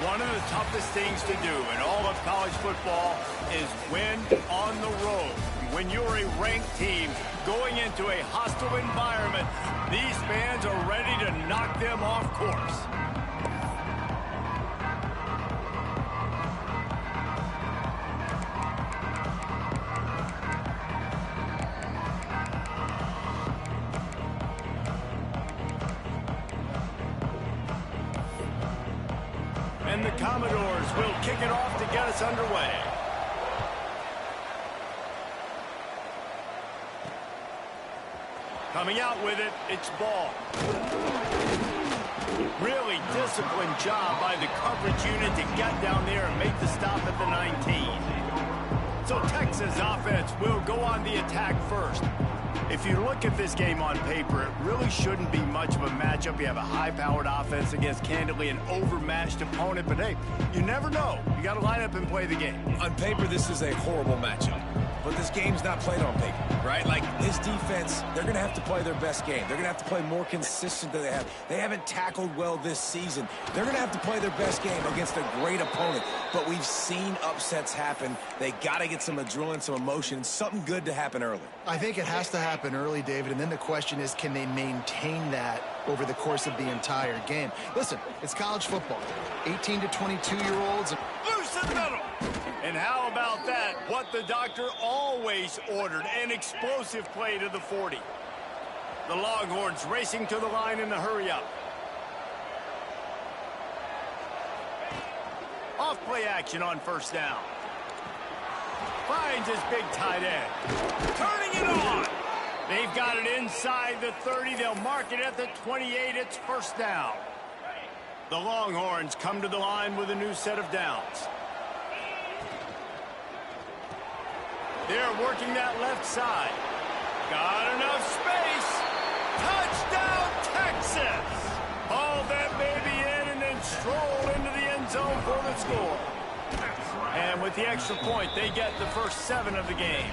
One of the toughest things to do in all of college football is win on the road. When you're a ranked team going into a hostile environment, these fans are ready to knock them off course. And the Commodores will kick it off to get us underway. Coming out with it, it's ball. Really disciplined job by the coverage unit to get down there and make the stop at the 19. So Texas offense will go on the attack first. If you look at this game on paper, it really shouldn't be much of a matchup. You have a high-powered offense against, candidly, an overmatched opponent. But, hey, you never know. You got to line up and play the game. On paper, this is a horrible matchup. But this game's not played on paper, right? Like, this defense, they're going to have to play their best game. They're going to have to play more consistent than they have. They haven't tackled well this season. They're going to have to play their best game against a great opponent. But we've seen upsets happen. They got to get some adrenaline, some emotion, something good to happen early. I think it has to happen early, David, and then the question is, can they maintain that over the course of the entire game? Listen, it's college football. 18 to 22-year-olds. Loose in the middle. And how about that? What the doctor always ordered, an explosive play to the 40. The Longhorns racing to the line in the hurry-up. Off-play action on first down. Finds his big tight end. Turning it on. They've got it inside the 30. They'll mark it at the 28. It's first down. The Longhorns come to the line with a new set of downs. They're working that left side. Got enough space. Touchdown, Texas! Haul that baby in and then stroll into the end zone for the score. And with the extra point, they get the first 7 of the game.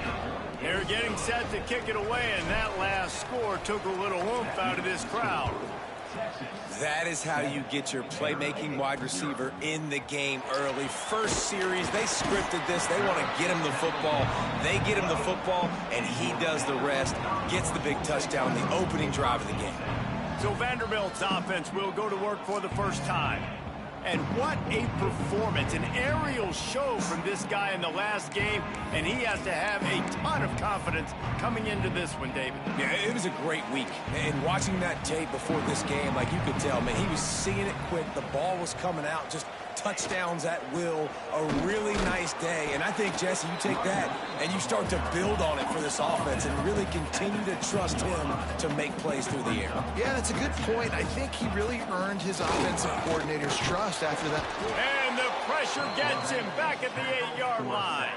They're getting set to kick it away, and that last score took a little oomph out of this crowd. That is how you get your playmaking wide receiver in the game early. First series, they scripted this. They want to get him the football. They get him the football, and he does the rest. Gets the big touchdown, the opening drive of the game. So Vanderbilt's offense will go to work for the first time. And what a performance, an aerial show from this guy in the last game, and he has to have a ton of confidence coming into this one, David. Yeah, it was a great week. And watching that tape before this game, like you could tell, man, he was seeing it quick. The ball was coming out, just touchdowns at will. A really nice day. And I think, Jesse, you take that and you start to build on it for this offense and really continue to trust him to make plays through the air. Yeah, that's a good point. I think he really earned his offensive coordinator's trust after that. And the pressure gets him back at the 8-yard line.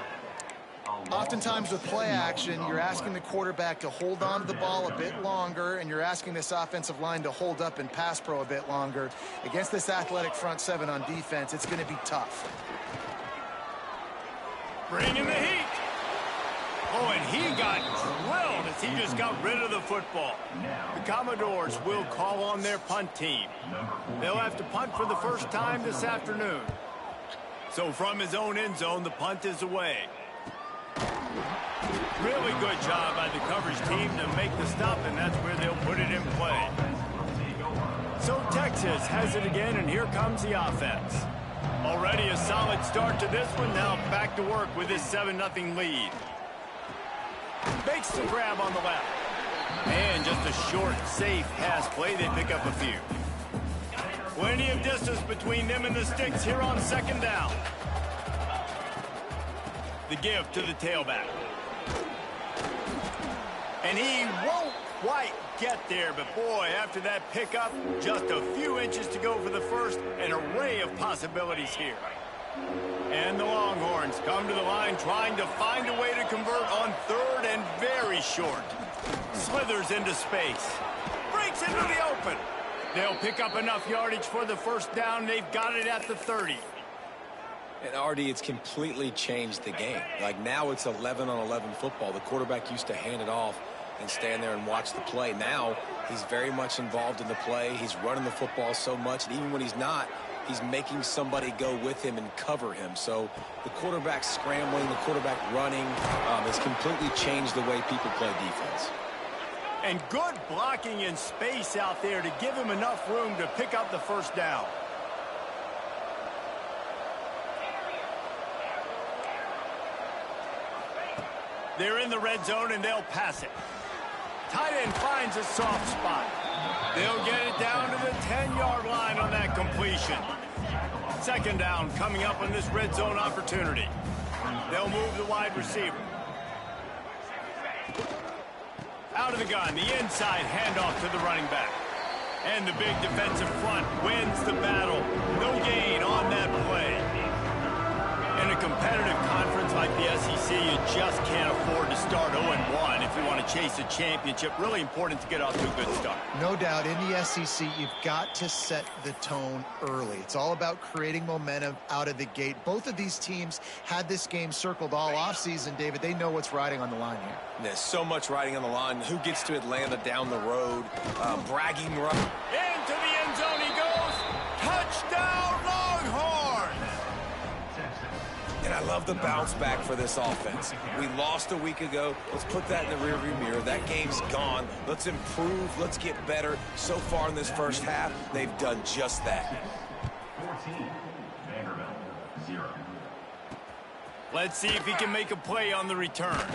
Oftentimes with play action, you're asking the quarterback to hold on to the ball a bit longer, and you're asking this offensive line to hold up and pass pro a bit longer. Against this athletic front 7 on defense, it's going to be tough. Bringing the heat. Oh, and he got drilled as he just got rid of the football. The Commodores will call on their punt team. They'll have to punt for the first time this afternoon. So from his own end zone, the punt is away. Really good job by the coverage team to make the stop, and that's where they'll put it in play. So Texas has it again, and here comes the offense. Already a solid start to this one. Now back to work with this 7-0 lead. Makes the grab on the left. And just a short, safe pass play. They pick up a few. Plenty of distance between them and the sticks here on second down. The give to the tailback. And he won't quite get there, but boy, after that pickup, just a few inches to go for the first, an array of possibilities here. And the Longhorns come to the line trying to find a way to convert on third and very short. Slithers into space. Breaks into the open. They'll pick up enough yardage for the first down. They've got it at the 30. And Artie, it's completely changed the game. Like now it's 11-on-11 football. The quarterback used to hand it off and stand there and watch the play. Now he's very much involved in the play. He's running the football so much, and even when he's not, he's making somebody go with him and cover him. So the quarterback scrambling, the quarterback running has completely changed the way people play defense. And good blocking in space out there to give him enough room to pick up the first down. They're in the red zone, and they'll pass it. Tight end finds a soft spot. They'll get it down to the 10-yard line on that completion. Second down coming up on this red zone opportunity. They'll move the wide receiver. Out of the gun, the inside handoff to the running back. And the big defensive front wins the battle. No gain on that play. In a competitive conference like the SEC, you just can't afford to start 0-1 if you want to chase a championship. Really important to get off to a good start. No doubt, in the SEC, you've got to set the tone early. It's all about creating momentum out of the gate. Both of these teams had this game circled all offseason, David. They know what's riding on the line here. There's so much riding on the line. Who gets to Atlanta down the road? Bragging run. Into the end zone he goes. Touchdown, Longhorns! And I love the bounce back for this offense. We lost a week ago. Let's put that in the rearview mirror. That game's gone. Let's improve. Let's get better. So far in this first half, they've done just that. 14, Vanderbilt, 0. Let's see if he can make a play on the return.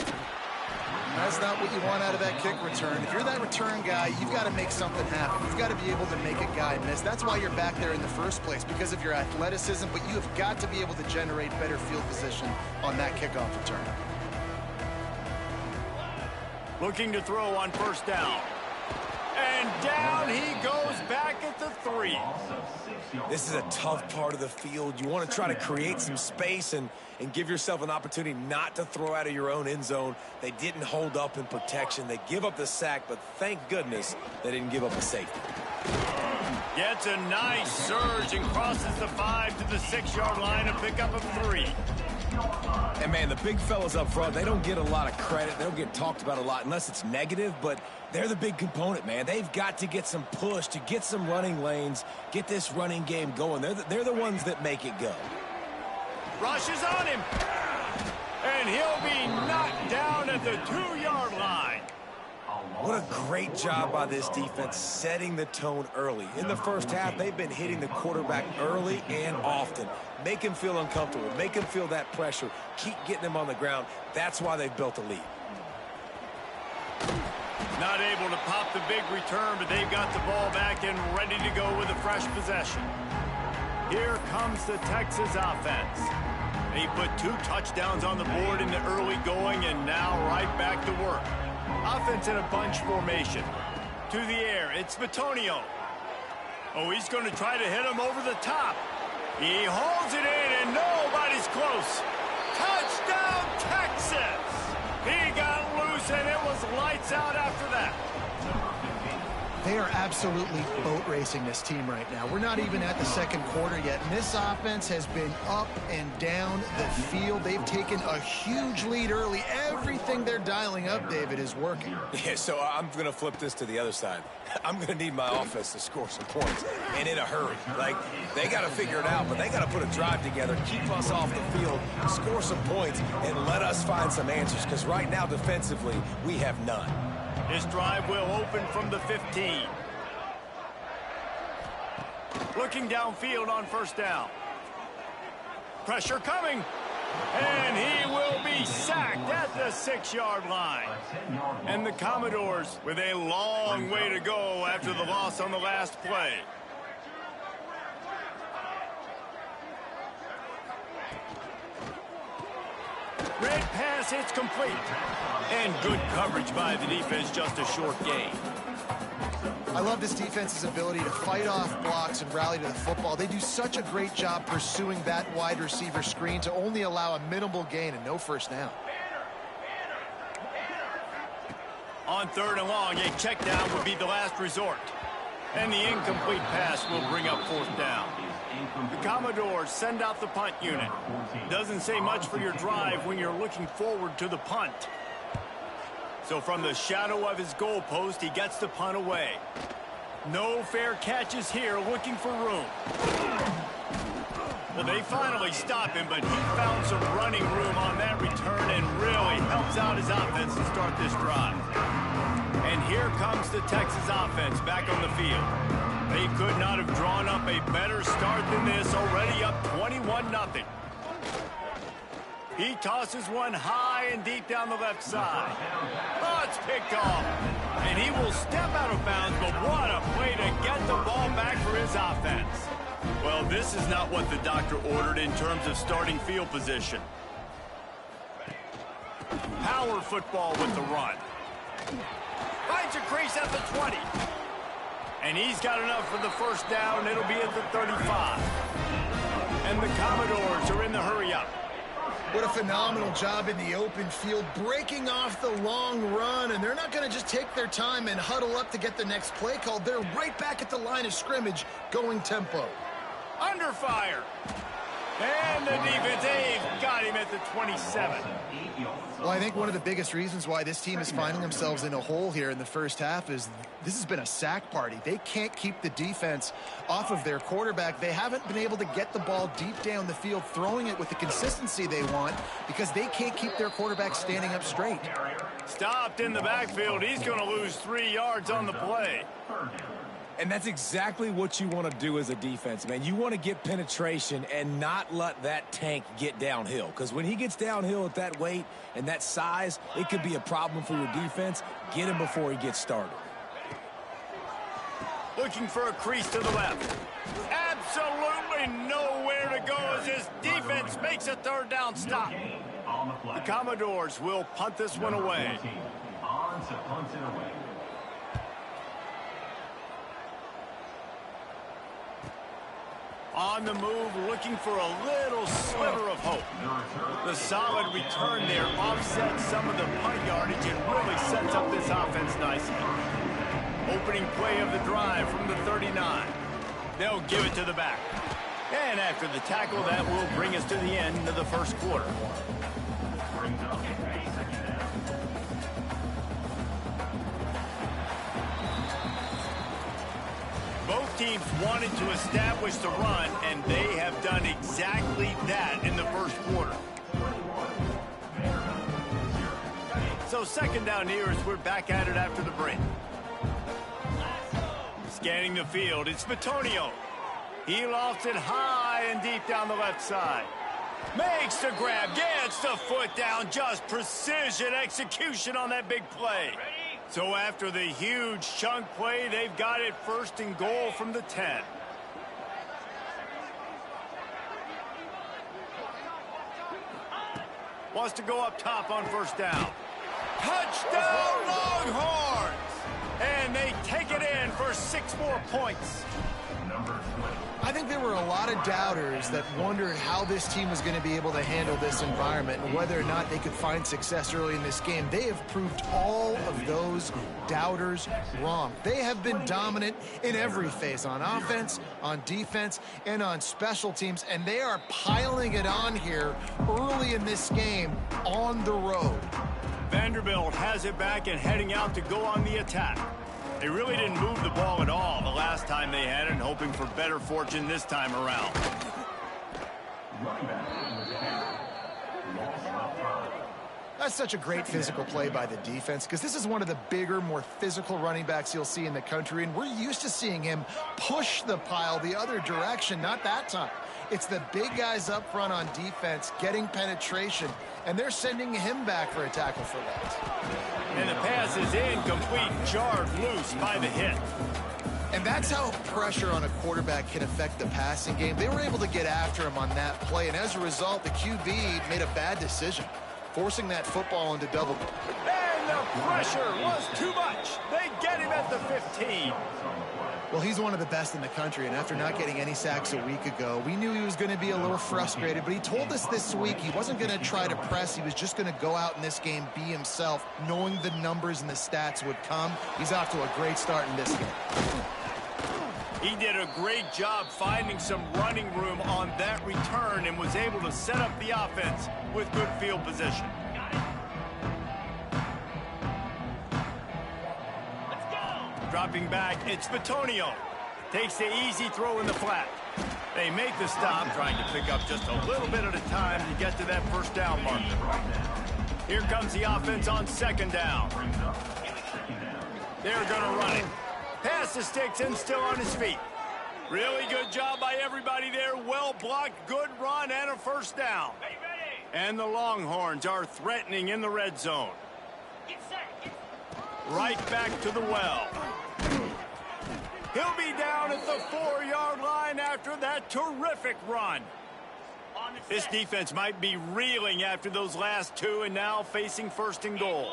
That's not what you want out of that kick return. If you're that return guy, you've got to make something happen. You've got to be able to make a guy miss. That's why you're back there in the first place, because of your athleticism, but you have got to be able to generate better field position on that kickoff return. Looking to throw on first down. And down he goes back at the 3. This is a tough part of the field. You want to try to create some space and give yourself an opportunity not to throw out of your own end zone. They didn't hold up in protection. They give up the sack, but thank goodness they didn't give up a safety. Gets a nice surge and crosses the 5 to the 6-yard line, a pickup of 3. And, man, the big fellas up front, they don't get a lot of credit. They don't get talked about a lot unless it's negative, but they're the big component, man. They've got to get some push, to get some running lanes, get this running game going. They're the ones that make it go. Rushes on him. And he'll be knocked down at the 2-yard line. What a great job by this defense setting the tone early. In the first half, they've been hitting the quarterback early and often. Make him feel uncomfortable. Make him feel that pressure. Keep getting him on the ground. That's why they've built a lead. Not able to pop the big return, but they've got the ball back and ready to go with a fresh possession. Here comes the Texas offense. They put 2 touchdowns on the board in the early going, and now right back to work. Offense in a bunch formation. To the air, it's Bitonio. Oh, he's going to try to hit him over the top. He holds it in, and nobody's close. Touchdown, Texas! He got loose, and it was lights out after that. They are absolutely boat racing this team right now. We're not even at the second quarter yet, and this offense has been up and down the field. They've taken a huge lead early. Everything they're dialing up, David, is working. Yeah, so I'm going to flip this to the other side. I'm going to need my offense to score some points, and in a hurry. Like, they got to figure it out, but they got to put a drive together, keep us off the field, score some points, and let us find some answers, because right now, defensively, we have none. This drive will open from the 15. Looking downfield on first down. Pressure coming. And he will be sacked at the 6-yard line. And the Commodores with a long way to go after the loss on the last play. Red pass, it's complete. And good coverage by the defense, just a short gain. I love this defense's ability to fight off blocks and rally to the football. They do such a great job pursuing that wide receiver screen to only allow a minimal gain and no first down. On 3rd and long, a check down would be the last resort. And the incomplete pass will bring up 4th down. The Commodores send out the punt unit. Doesn't say much for your drive when you're looking forward to the punt. So from the shadow of his goalpost, he gets the punt away. No fair catches here, looking for room. Well, they finally stop him, but he found some running room on that return and really helps out his offense to start this drive. And here comes the Texas offense back on the field. They could not have drawn up a better start than this, already up 21-0. He tosses one high and deep down the left side. Oh, it's picked off. And he will step out of bounds, but what a play to get the ball back for his offense. Well, this is not what the doctor ordered in terms of starting field position. Power football with the run. Finds a crease at the 20. And he's got enough for the first down. It'll be at the 35. And the Commodores are in the hurry-up. What a phenomenal job in the open field, breaking off the long run, and they're not going to just take their time and huddle up to get the next play called. They're right back at the line of scrimmage, going tempo. Under fire. And the defense, they've got him at the 27. Well, I think one of the biggest reasons why this team is finding themselves in a hole here in the first half is this has been a sack party. They can't keep the defense off of their quarterback. They haven't been able to get the ball deep down the field, throwing it with the consistency they want because they can't keep their quarterback standing up straight. Stopped in the backfield. He's going to lose 3 yards on the play. And that's exactly what you want to do as a defense, man. You want to get penetration and not let that tank get downhill. Because when he gets downhill at that weight and that size, it could be a problem for your defense. Get him before he gets started. Looking for a crease to the left. Absolutely nowhere to go as his defense makes a third down stop. The Commodores will punt this one away. On to punt it away. On the move, looking for a little sliver of hope. The solid return there offsets some of the punt yardage and really sets up this offense nicely. Opening play of the drive from the 39. They'll give it to the back. And after the tackle, that will bring us to the end of the first quarter. Brings up a second down. Both teams wanted to establish the run, and they have done exactly that in the first quarter. So second down here as we're back at it after the break. Scanning the field, it's Bitonio. He lofts it high and deep down the left side. Makes the grab, gets the foot down, just precision execution on that big play. So after the huge chunk play, they've got it first and goal from the 10. Wants to go up top on first down. Touchdown Longhorns! And they take it in for 6 more points. I think there were a lot of doubters that wondered how this team was going to be able to handle this environment and whether or not they could find success early in this game. They have proved all of those doubters wrong. They have been dominant in every phase, on offense, on defense, and on special teams, and they are piling it on here early in this game on the road. Vanderbilt has it back and heading out to go on the attack. They really didn't move the ball at all the last time they had it, and hoping for better fortune this time around. That's such a great physical play by the defense because this is one of the bigger, more physical running backs you'll see in the country, and we're used to seeing him push the pile the other direction. Not that time. It's the big guys up front on defense getting penetration, and they're sending him back for a tackle for loss. And the pass is incomplete, jarred loose by the hit. And that's how pressure on a quarterback can affect the passing game. They were able to get after him on that play, and as a result, the QB made a bad decision, forcing that football into double. And the pressure was too much. They get him at the 15. Well, he's one of the best in the country, and after not getting any sacks a week ago, we knew he was going to be a little frustrated, but he told us this week he wasn't going to try to press. He was just going to go out in this game, be himself, knowing the numbers and the stats would come. He's off to a great start in this game. He did a great job finding some running room on that return and was able to set up the offense with good field position. Dropping back, it's Bitonio. Takes the easy throw in the flat. They make the stop, trying to pick up just a little bit at a time to get to that first down marker. Here comes the offense on second down. They're going to run it. Pass the sticks and still on his feet. Really good job by everybody there. Well blocked, good run, and a first down. And the Longhorns are threatening in the red zone. Right back to the well. He'll be down at the 4-yard line after that terrific run. This defense might be reeling after those last two and now facing first and goal.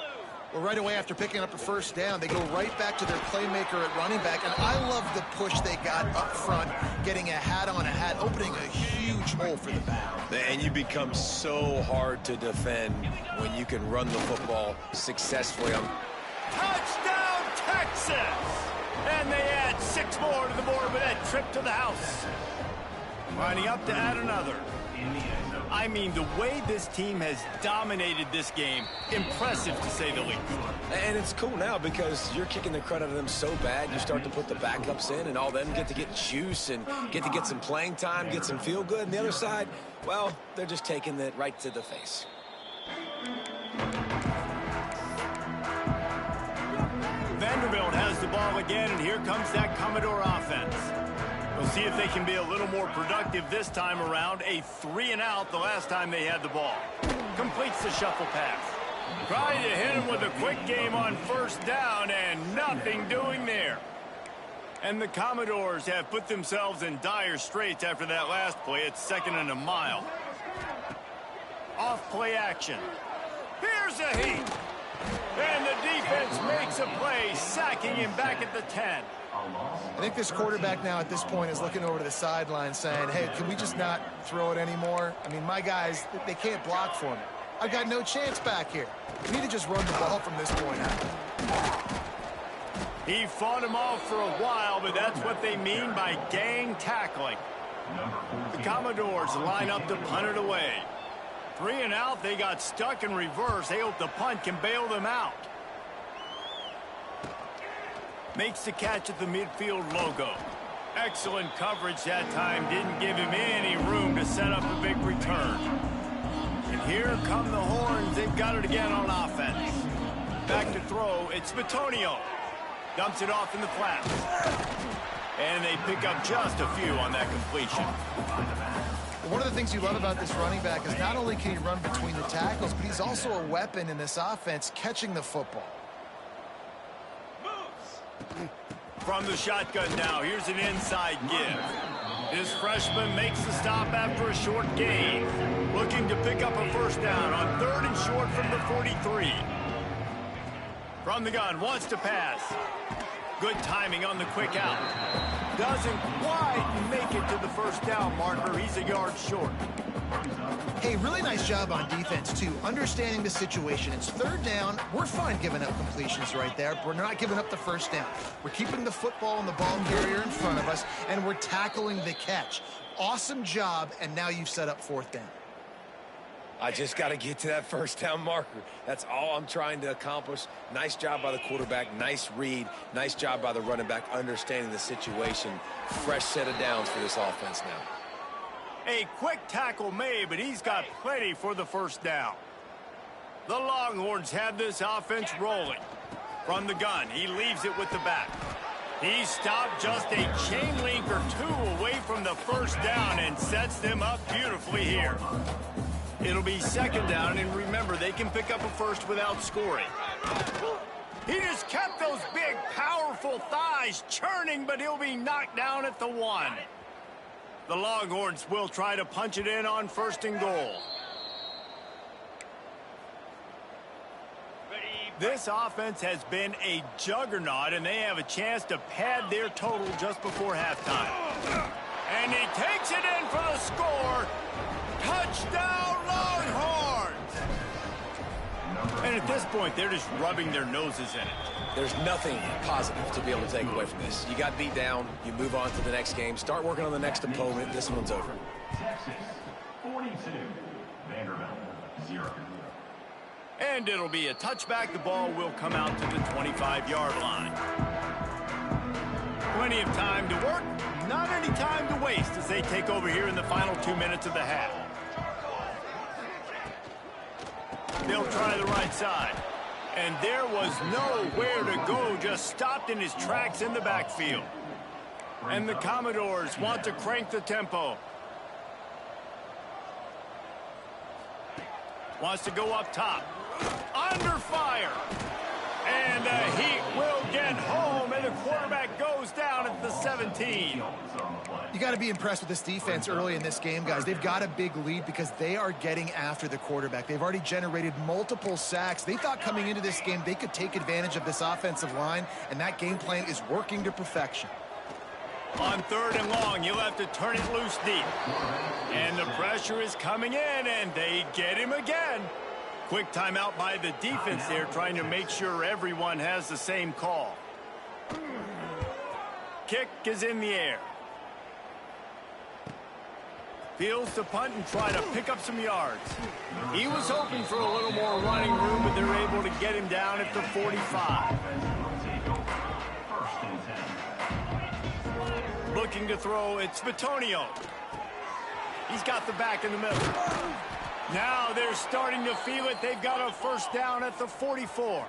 Well, right away after picking up a first down, they go right back to their playmaker at running back. And I love the push they got up front, getting a hat on a hat, opening a huge hole for the back. And you become so hard to defend when you can run the football successfully. Touchdown, Texas! And they add 6 more to the board with that trip to the house. Lining up to add another. I mean, the way this team has dominated this game, impressive to say the least. And it's cool now because you're kicking the crud out of them so bad, you start to put the backups in and all them get to get juice and get to get some playing time, get some feel good. And the other side, well, they're just taking it right to the face. Vanderbilt has the ball again, and here comes that Commodore offense. We'll see if they can be a little more productive this time around. A 3-and-out the last time they had the ball. Completes the shuffle pass. Trying to hit him with a quick game on first down, and nothing doing there. And the Commodores have put themselves in dire straits after that last play. It's 2nd and a mile. Off play action. Here's a heat. And the defense makes a play, sacking him back at the 10. I think this quarterback now at this point is looking over to the sideline saying, hey, can we just not throw it anymore? I mean, my guys, they can't block for me. I've got no chance back here. We need to just run the ball from this point out. He fought him off for a while, but that's what they mean by gang tackling. The Commodores line up to punt it away. 3-and-out, they got stuck in reverse. They hope the punt can bail them out. Makes the catch at the midfield logo. Excellent coverage that time. Didn't give him any room to set up a big return. And here come the Horns. They've got it again on offense. Back to throw. It's Bitonio. Dumps it off in the flats. And they pick up just a few on that completion. One of the things you love about this running back is not only can he run between the tackles, but he's also a weapon in this offense catching the football. From the shotgun now, here's an inside give. This freshman makes the stop after a short gain. Looking to pick up a first down on 3rd and short from the 43. From the gun, wants to pass. Good timing on the quick out. Doesn't quite make it to the first down marker. He's a yard short. Hey, really nice job on defense, too. Understanding the situation. It's 3rd down. We're fine giving up completions right there. We're not giving up the first down. We're keeping the football and the ball carrier in front of us, and we're tackling the catch. Awesome job, and now you've set up 4th down. I just got to get to that first down marker. That's all I'm trying to accomplish. Nice job by the quarterback. Nice read. Nice job by the running back understanding the situation. Fresh set of downs for this offense now. A quick tackle made, but he's got plenty for the first down. The Longhorns have this offense rolling. From the gun, he leaves it with the back. He stopped just a chain link or 2 away from the first down and sets them up beautifully here. It'll be 2nd down, and remember, they can pick up a first without scoring. He just kept those big, powerful thighs churning, but he'll be knocked down at the 1. The Longhorns will try to punch it in on 1st and goal. This offense has been a juggernaut, and they have a chance to pad their total just before halftime. And he takes it in for the score. Touchdown, Longhorns! And at this point, they're just rubbing their noses in it. There's nothing positive to be able to take away from this. You got beat down, you move on to the next game, start working on the next opponent. This one's over. Texas 42, Vanderbilt 0. And it'll be a touchback. The ball will come out to the 25-yard line. Plenty of time to work, not any time to waste as they take over here in the final 2 minutes of the half. They'll try the right side. And there was nowhere to go, just stopped in his tracks in the backfield. And the Commodores want to crank the tempo. Wants to go up top. Under fire. And the Heat will get home, and the quarterback goes down at the 17. You got to be impressed with this defense early in this game, guys. They've got a big lead because they are getting after the quarterback. They've already generated multiple sacks. They thought coming into this game they could take advantage of this offensive line, and that game plan is working to perfection. On 3rd and long, you'll have to turn it loose deep. And the pressure is coming in, and they get him again. Quick timeout by the defense there, trying to make sure everyone has the same call. Kick is in the air. Fields to punt and try to pick up some yards. He was hoping for a little more running room, but they're able to get him down at the 45. Looking to throw, it's Bitonio. He's got the back in the middle. Now they're starting to feel it. They've got a first down at the 44.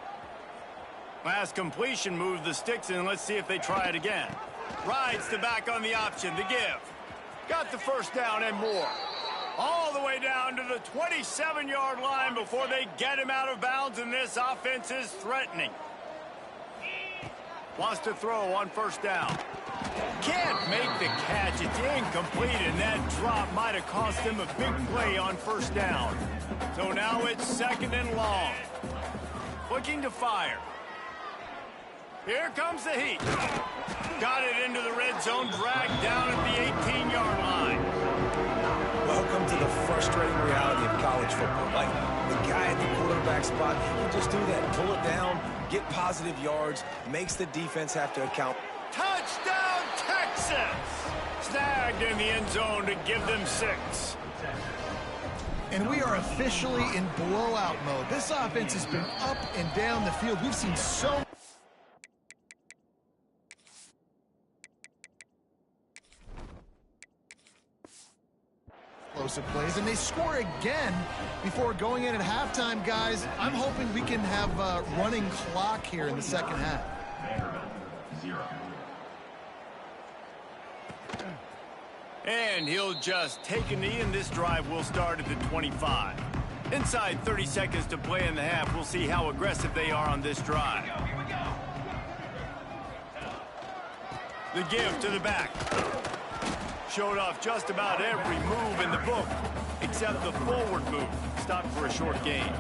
Last completion moved the sticks in. Let's see if they try it again. Rides the back on the option. The give. Got the first down and more. All the way down to the 27-yard line before they get him out of bounds, and this offense is threatening. Wants to throw on first down. Can't make the catch. It's incomplete, and that drop might have cost him a big play on first down. So now it's 2nd and long. Looking to fire. Here comes the Heat. Got it into the red zone, dragged down at the 18-yard line. Welcome to the frustrating reality of college football. Like, the guy at the quarterback spot, he can just do that. Pull it down, get positive yards, makes the defense have to account. Touchdown, Texas! Snagged in the end zone to give them 6. And we are officially in blowout mode. This offense has been up and down the field. We've seen so explosive plays, and they score again before going in at halftime, guys. I'm hoping we can have a running clock here in the second half. Vanderbilt, 0. And he'll just take a knee, and this drive will start at the 25. Inside 30 seconds to play in the half. We'll see how aggressive they are on this drive. The give to the back. Showed off just about every move in the book, except the forward move. Stopped for a short gain.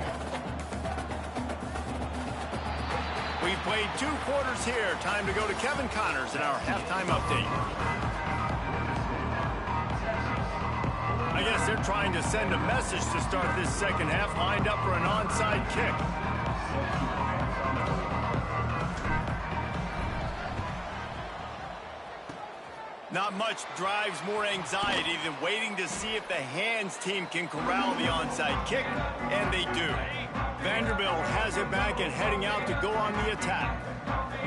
We've played 2 quarters here. Time to go to Kevin Connors in our halftime update. I guess they're trying to send a message to start this second half, lined up for an onside kick. Not much drives more anxiety than waiting to see if the hands team can corral the onside kick, and they do. Vanderbilt has it back and heading out to go on the attack.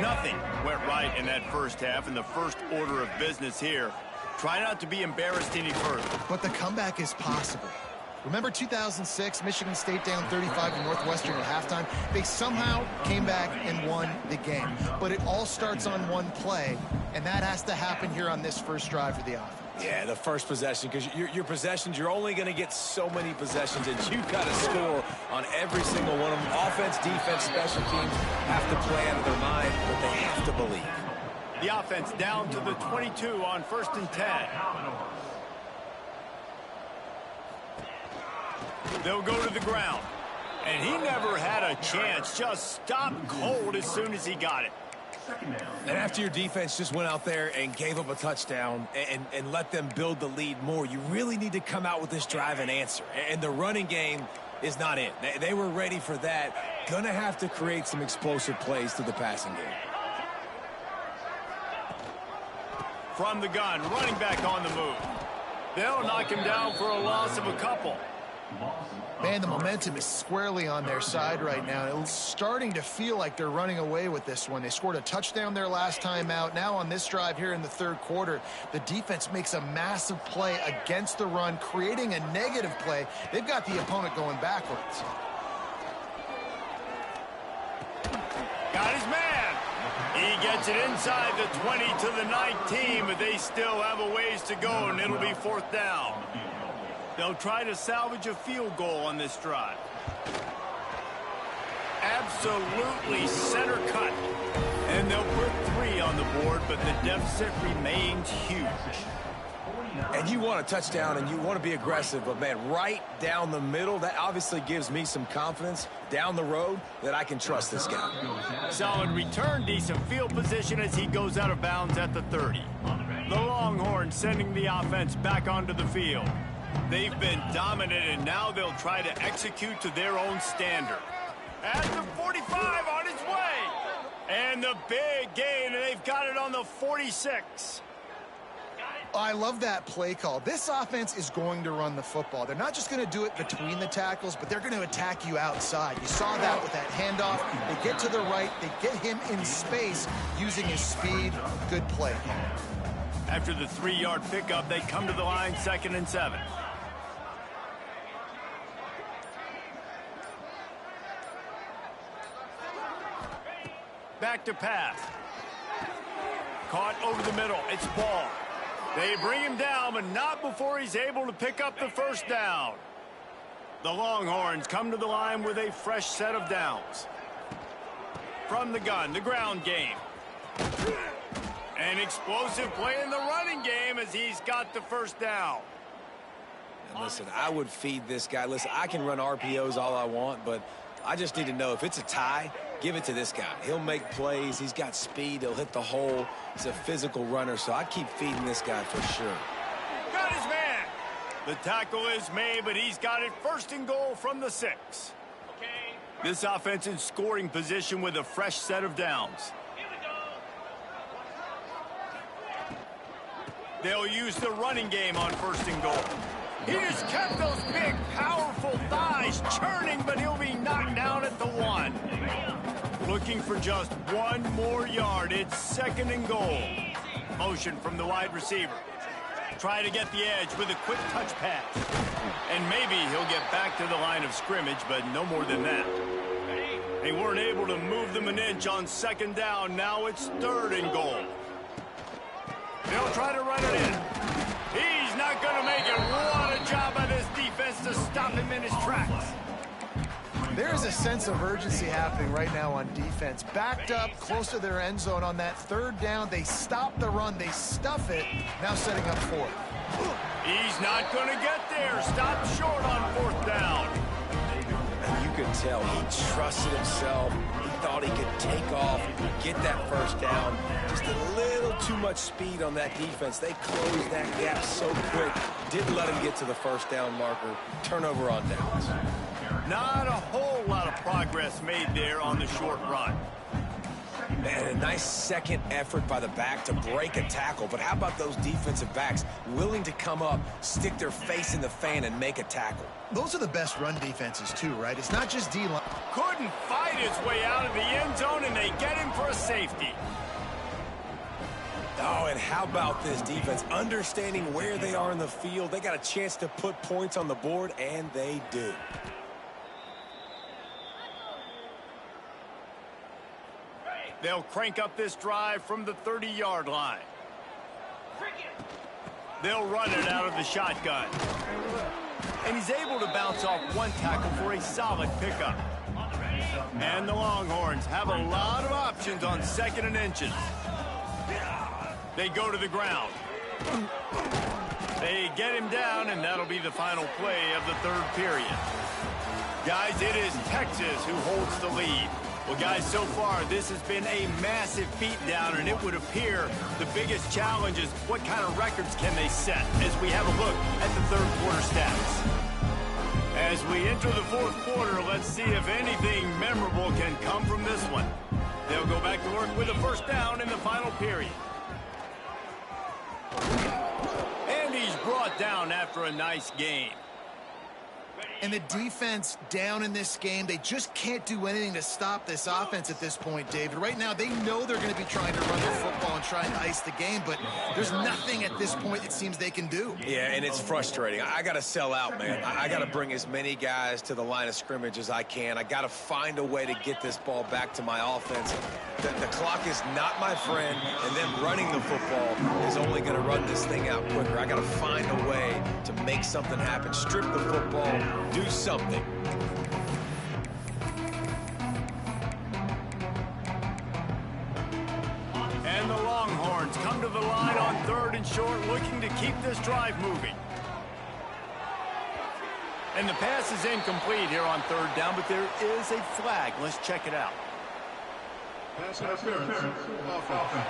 Nothing went right in that first half, and the first order of business here. Try not to be embarrassed any further. But the comeback is possible. Remember 2006, Michigan State down 35 to Northwestern at halftime? They somehow came back and won the game. But it all starts on one play, and that has to happen here on this first drive for the offense. Yeah, the first possession, because your possessions, you're only going to get so many possessions, and you've got to score on every single one of them. Offense, defense, special teams have to play out of their mind, but they have to believe. The offense down to the 22 on 1st and 10. They'll go to the ground. And he never had a chance. Just stopped cold as soon as he got it. And after your defense just went out there and gave up a touchdown and let them build the lead more, you really need to come out with this drive and answer. And the running game is not it. They were ready for that. Gonna have to create some explosive plays to the passing game. From the gun, running back on the move. They'll knock him down for a loss of a couple. Man, the momentum is squarely on their side right now. It's starting to feel like they're running away with this one. They scored a touchdown their last time out. Now on this drive here in the third quarter, the defense makes a massive play against the run, creating a negative play. They've got the opponent going backwards. Got his man. He gets it inside the 20 to the 19, but they still have a ways to go, and it'll be fourth down. They'll try to salvage a field goal on this drive. Absolutely center cut. And they'll put 3 on the board, but the deficit remains huge. And you want a touchdown and you want to be aggressive, but man, right down the middle, that obviously gives me some confidence down the road that I can trust this guy. Solid return, decent field position as he goes out of bounds at the 30. The Longhorns sending the offense back onto the field. They've been dominant, and now they'll try to execute to their own standard. At the 45 on its way. And the big gain, and they've got it on the 46. I love that play call. This offense is going to run the football. They're not just going to do it between the tackles, but they're going to attack you outside. You saw that with that handoff. They get to the right. They get him in space using his speed. Good play call. After the 3-yard pickup, they come to the line 2nd and 7. Back to pass. Caught over the middle. It's Ball. They bring him down, but not before he's able to pick up the first down. The Longhorns come to the line with a fresh set of downs. From the gun, the ground game. An explosive play in the running game as he's got the first down. And listen, I would feed this guy. Listen, I can run RPOs all I want, but I just need to know if it's a tie, give it to this guy. He'll make plays. He's got speed. He'll hit the hole. He's a physical runner, so I keep feeding this guy for sure. Got his man. The tackle is made, but he's got it 1st and goal from the 6. This offense in scoring position with a fresh set of downs. They'll use the running game on 1st and goal. He just kept those big, powerful thighs churning, but he'll be knocked down at the 1. Looking for just 1 more yard. It's 2nd and goal. Motion from the wide receiver. Try to get the edge with a quick touch pass. And maybe he'll get back to the line of scrimmage, but no more than that. They weren't able to move them an inch on 2nd down. Now it's 3rd and goal. They'll try to run it in. He's not going to make it. What a job by this defense to stop him in his tracks. There is a sense of urgency happening right now on defense. Backed up close to their end zone on that 3rd down. They stop the run. They stuff it. Now setting up 4th. He's not going to get there. Stop short on 4th down. And you could tell he trusted himself. He thought he could take off, get that 1st down. Just a little too much speed on that defense. They closed that gap so quick. Didn't let him get to the 1st down marker. Turnover on downs. Not a whole lot of progress made there on the short run. Man, a nice second effort by the back to break a tackle. But how about those defensive backs willing to come up, stick their face in the fan, and make a tackle? Those are the best run defenses, too, right? It's not just D-line. Couldn't fight his way out of the end zone, and they get him for a safety. Oh, and how about this defense? Understanding where they are in the field. They got a chance to put points on the board, and they do. They'll crank up this drive from the 30-yard line. They'll run it out of the shotgun. And he's able to bounce off 1 tackle for a solid pickup. And the Longhorns have a lot of options on 2nd and inches. They go to the ground. They get him down, and that'll be the final play of the 3rd period. Guys, it is Texas who holds the lead. Well, guys, so far, this has been a massive beatdown, and it would appear the biggest challenge is what kind of records can they set as we have a look at the 3rd quarter stats. As we enter the 4th quarter, let's see if anything memorable can come from this one. They'll go back to work with a 1st down in the final period. And he's brought down after a nice gain. And the defense down in this game, they just can't do anything to stop this offense at this point, David. Right now, they know they're going to be trying to run the football and try and ice the game, but there's nothing at this point it seems they can do. Yeah, and it's frustrating. I got to sell out, man. I got to bring as many guys to the line of scrimmage as I can. I got to find a way to get this ball back to my offense. The clock is not my friend, and them running the football is only going to run this thing out quicker. I got to find a way to make something happen. Strip the football. Do something. And the Longhorns come to the line on 3rd and short, looking to keep this drive moving. And the pass is incomplete here on 3rd down, but there is a flag. Let's check it out. Pass interference. Offense.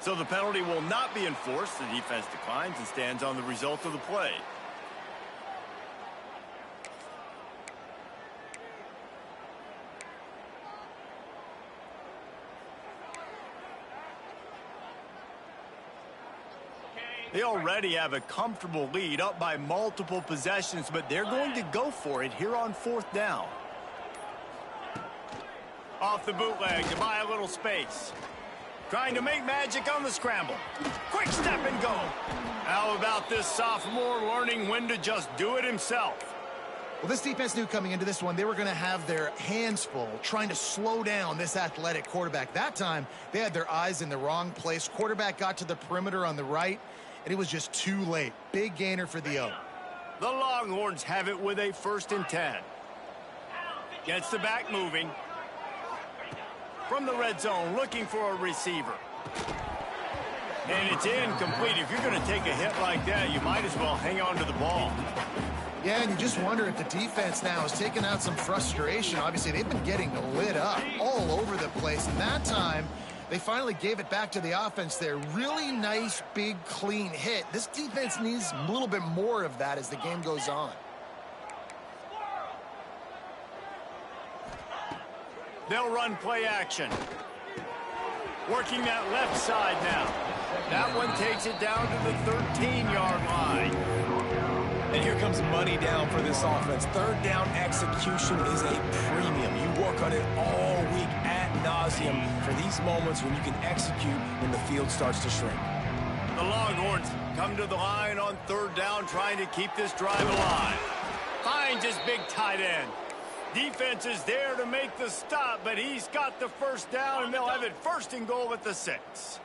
So the penalty will not be enforced. The defense declines and stands on the result of the play. They already have a comfortable lead, up by multiple possessions, but they're going to go for it here on 4th down. Off the bootleg to buy a little space. Trying to make magic on the scramble. Quick step and go. How about this sophomore learning when to just do it himself? Well, this defense knew coming into this one they were going to have their hands full trying to slow down this athletic quarterback. That time, they had their eyes in the wrong place. Quarterback got to the perimeter on the right, and it was just too late. Big gainer for the O. The Longhorns have it with a 1st and 10. Gets the back moving. From the red zone, looking for a receiver. And it's incomplete. If you're going to take a hit like that, you might as well hang on to the ball. Yeah, and you just wonder if the defense now is taking out some frustration. Obviously, they've been getting lit up all over the place. And that time, they finally gave it back to the offense there. Really nice, big, clean hit. This defense needs a little bit more of that as the game goes on. They'll run play action. Working that left side now. That one takes it down to the 13-yard line. And here comes money down for this offense. 3rd down execution is a premium. You work on it all week ad nauseum for these moments when you can execute when the field starts to shrink. The Longhorns come to the line on 3rd down, trying to keep this drive alive. Finds his big tight end. Defense is there to make the stop, but he's got the 1st down, and they'll have it 1st and goal at the 6.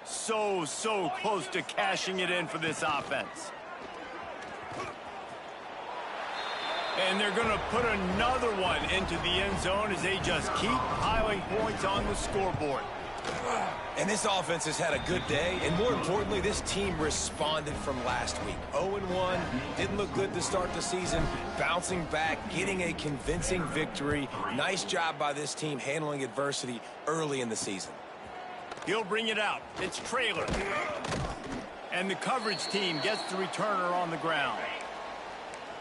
So close to cashing it in for this offense. And they're going to put another one into the end zone as they just keep piling points on the scoreboard. And this offense has had a good day, and more importantly, this team responded from last week. 0-1, didn't look good to start the season, bouncing back, getting a convincing victory. Nice job by this team handling adversity early in the season. He'll bring it out. It's Traylor. And the coverage team gets the returner on the ground.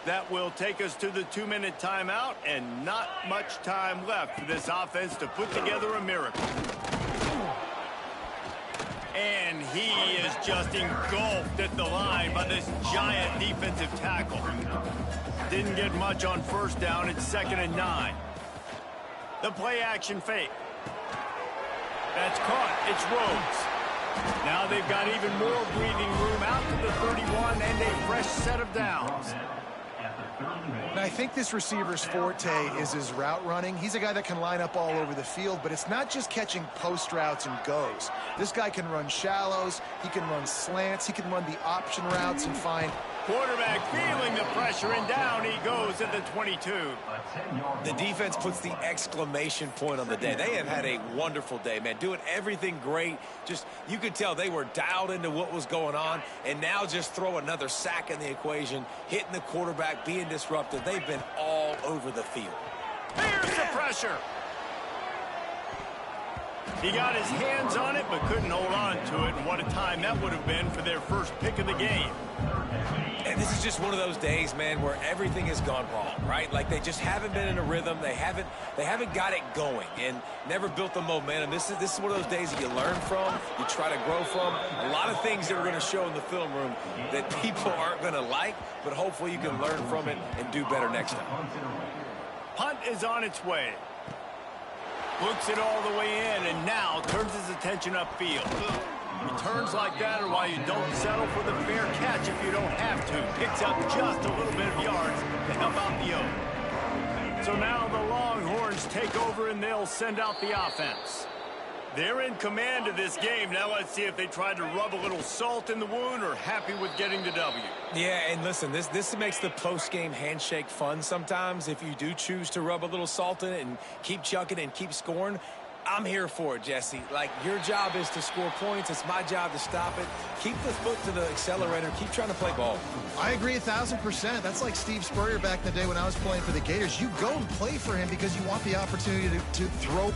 That will take us to the 2-minute timeout, and not much time left for this offense to put together a miracle. And he is just engulfed at the line by this giant defensive tackle. Didn't get much on 1st down. It's 2nd and 9. The play action fake. That's caught. It's Rhodes. Now they've got even more breathing room out to the 31 and a fresh set of downs. And I think this receiver's forte is his route running. He's a guy that can line up all over the field, but it's not just catching post routes and goes. This guy can run shallows, he can run slants, he can run the option routes and find... Quarterback feeling the pressure, and down he goes at the 22. The defense puts the exclamation point on the day. They have had a wonderful day, man. Doing everything great. Just, you could tell they were dialed into what was going on, and now just throw another sack in the equation, hitting the quarterback, being disruptive. They've been all over the field. Here's the pressure. He got his hands on it, but couldn't hold on to it. And what a time that would have been for their first pick of the game. this is just one of those days, man, where everything has gone wrong, right? Like they just haven't been in a rhythm. They haven't got it going and never built the momentum. This is one of those days that you learn from, you try to grow from. A lot of things that we're going to show in the film room that people aren't going to like, but hopefully you can learn from it and do better next time. Punt is on its way. Books it all the way in and now turns his attention upfield. Returns like that are why you don't settle for the fair catch if you don't have to. Picks up just a little bit of yards to help out the O. So now the Longhorns take over and they'll send out the offense. They're in command of this game. Now let's see if they try to rub a little salt in the wound or happy with getting the W. Yeah, and listen, this makes the post-game handshake fun sometimes. If you do choose to rub a little salt in it and keep chucking and keep scoring, I'm here for it, Jesse. Like, your job is to score points. It's my job to stop it. Keep the foot to the accelerator. Keep trying to play ball. I agree 1,000%. That's like Steve Spurrier back in the day when I was playing for the Gators. You go and play for him because you want the opportunity to throw